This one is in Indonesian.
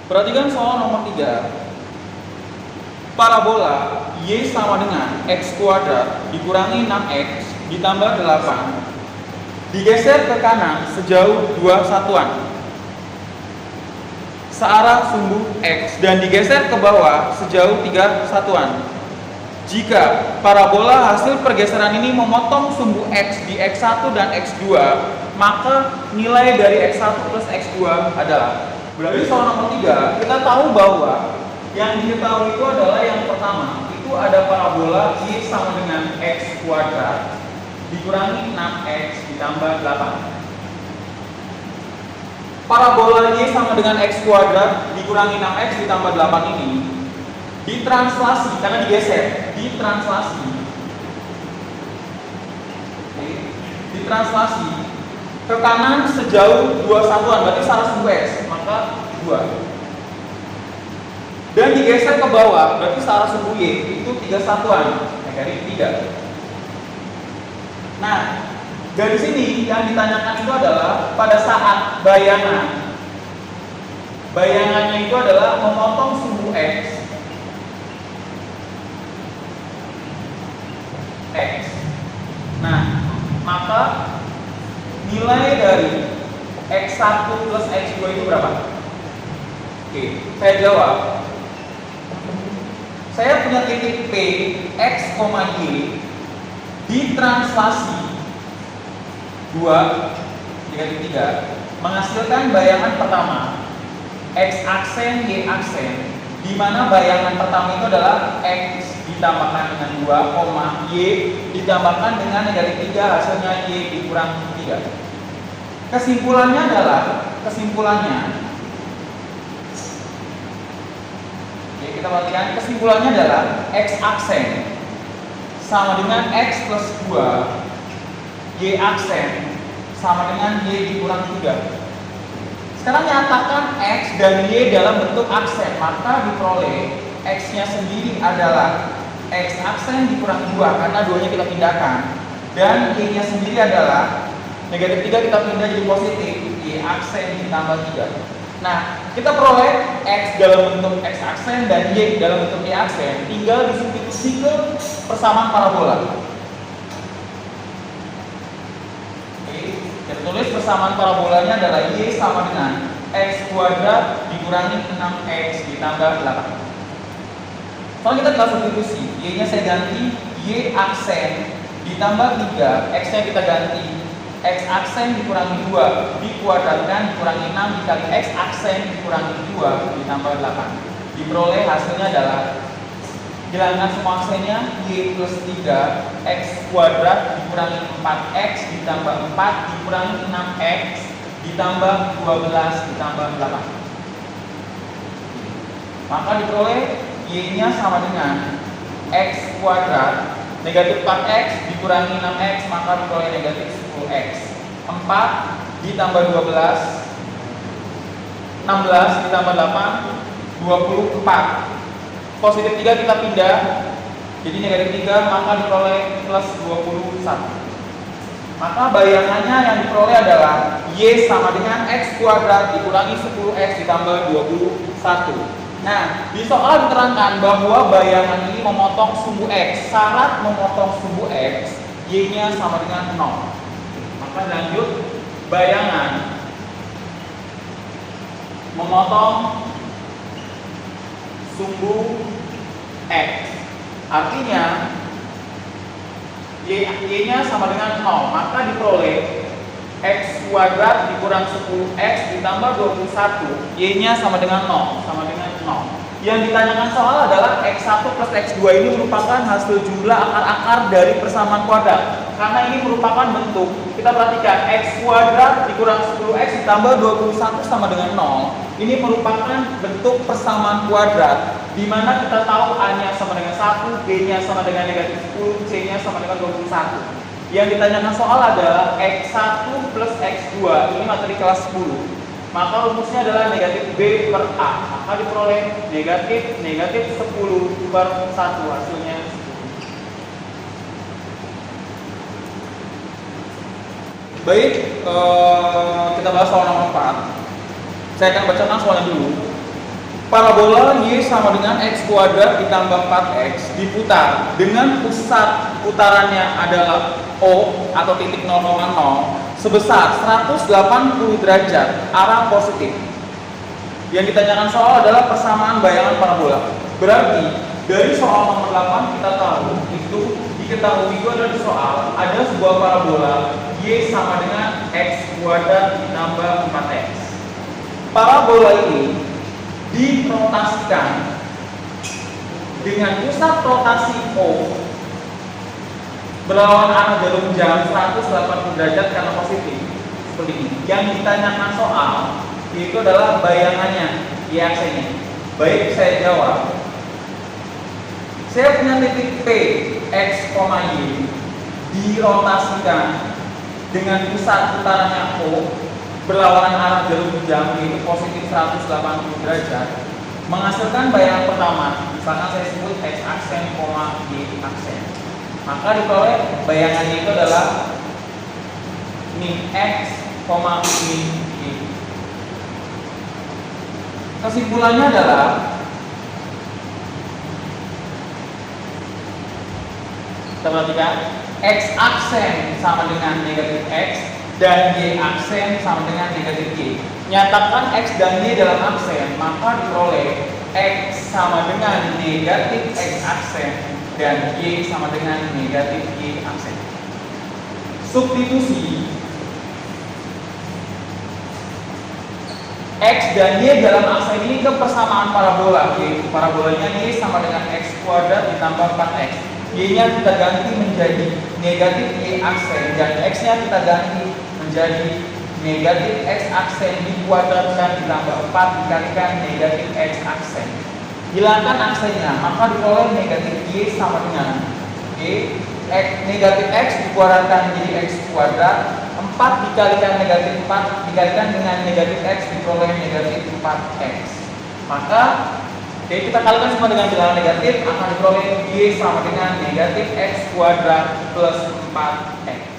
Perhatikan soal nomor 3. Parabola Y sama dengan X kuadrat dikurangi 6X ditambah 8 digeser ke kanan sejauh 2 satuan searah sumbu X dan digeser ke bawah sejauh 3 satuan. Jika parabola hasil pergeseran ini memotong sumbu X di X1 dan X2, maka nilai dari X1 plus X2 adalah. Berarti soal nomor 3, kita tahu bahwa yang diketahui itu adalah yang pertama, itu ada parabola Y sama dengan X kuadrat dikurangi 6X ditambah 8. Parabola Y sama dengan X kuadrat dikurangi 6X ditambah 8 ini ditranslasi, karena digeser, ditranslasi ke kanan sejauh 2 satuan, berarti salah sumbu X, maka 2. Dan digeser ke bawah, berarti searah sumbu Y itu 3 satuan, dari 3. Nah, dari sini yang ditanyakan itu adalah pada saat bayangan. Bayangannya itu adalah memotong sumbu X. Nah, maka nilai dari X1 plus X2 itu berapa? Oke, saya jawab. Saya punya titik P, X, Y ditranslasi 2, 3, menghasilkan bayangan pertama X aksen, Y aksen, di mana bayangan pertama itu adalah X ditambahkan dengan 2, Y ditambahkan dengan negatif 3, hasilnya Y dikurang 3. Kesimpulannya kita perhatikan, kesimpulannya adalah X aksen sama dengan X plus 2, Y aksen sama dengan Y dikurang 3. Sekarang nyatakan X dan Y dalam bentuk aksen, maka diperoleh X nya sendiri adalah X aksen dikurang 2 karena 2 nya kita pindahkan, dan Y nya sendiri adalah negatif 3 kita pindah jadi positif, Y aksen ditambah 3. Nah, kita peroleh X dalam bentuk X aksen dan Y dalam bentuk Y aksen, tinggal disubstitusi ke persamaan parabola. Oke, kita tulis persamaan parabolanya adalah Y sama dengan X kuadrat dikurangi 6X ditambah 8. Soalnya kita tinggal substitusi, Y nya saya ganti Y aksen ditambah 3, X nya kita ganti X aksen dikurangi 2 dikuadratkan dikurangi 6 dikali X aksen dikurangi 2 ditambah 8. Diperoleh hasilnya adalah, hilangkan semua aksennya, Y plus 3 X kuadrat dikurangi 4X ditambah 4 dikurangi 6X ditambah 12 ditambah 8. Maka diperoleh Y nya sama dengan X kuadrat negatif 4X dikurangi 6X, maka diperoleh negatif 10X. 4 ditambah 12, 16 ditambah 8, 24. Positif 3 kita pindah jadi negatif 3, maka diperoleh plus 21. Maka bayangannya yang diperoleh adalah Y sama dengan X kuadrat dikurangi 10X ditambah 21. Nah, di soal diterangkan bahwa bayangan ini memotong sumbu X. Syarat memotong sumbu X, Y-nya sama dengan 0. Maka lanjut, bayangan memotong sumbu X. Artinya Y-nya sama dengan 0. Maka diperoleh X kuadrat dikurang 10X ditambah 21, Y-nya sama dengan 0, sama dengan 0. Yang ditanyakan soal adalah X1 plus X2 ini merupakan hasil jumlah akar-akar dari persamaan kuadrat. Karena ini merupakan bentuk, kita perhatikan X kuadrat dikurang 10X ditambah 21 sama dengan 0. Ini merupakan bentuk persamaan kuadrat, di mana kita tahu A-nya sama dengan 1, B-nya sama dengan negatif 10, C-nya sama dengan 21. Yang ditanyakan soal adalah X1 plus X2, ini materi kelas 10. Maka rumusnya adalah negatif B per A. Maka diperoleh negatif 10 per 1, hasilnya 10. Baik, kita bahas soal nomor 4. Saya akan bacakan soalnya dulu. Parabola Y sama dengan X kuadrat ditambah 4X diputar dengan pusat putarannya adalah O atau titik 0,0 sebesar 180 derajat arah positif. Yang ditanyakan soal adalah persamaan bayangan parabola. Berarti dari soal nomor 8 kita tahu itu diketahui itu adalah soal ada sebuah parabola Y sama dengan X kuadrat ditambah 4X. Parabola ini dirotasikan dengan pusat rotasi O berlawan arah jarum jam 180 derajat karena positif seperti ini. Yang ditanyakan soal itu adalah bayangannya Y aksennya. Baik, saya jawab. Saya punya titik P X, Y dirotasikan dengan pusat putarannya O berlawanan arah jarum jam yaitu positif 180 derajat menghasilkan bayangan pertama, misalkan saya sebut X aksen, Y aksen, maka diperoleh bayangannya itu adalah min X, min Y. Kesimpulannya adalah kita perhatikan X aksen sama dengan negatif X dan Y aksen sama dengan negatif Y. Nyatakan X dan Y dalam aksen, maka diperoleh X sama dengan negatif X aksen dan Y sama dengan negatif Y aksen. Substitusi X dan Y dalam aksen ini ke persamaan parabola, yaitu parabolanya Y sama dengan X kuadrat ditambah 4X. Y-nya kita ganti menjadi negatif Y aksen dan X-nya kita ganti menjadi negatif X aksen dikuadratkan ditambah 4 dikalikan negatif X aksen. Hilangkan aksennya, maka diperoleh negatif Y sama dengan Y negatif X dikuadratkan menjadi X kuadrat, 4 dikalikan negatif 4 dikalikan dengan negatif X diperoleh negatif 4X. Maka kita kalikan semua dengan bilangan negatif, akan diperoleh Y sama dengan negatif X kuadrat plus 4X.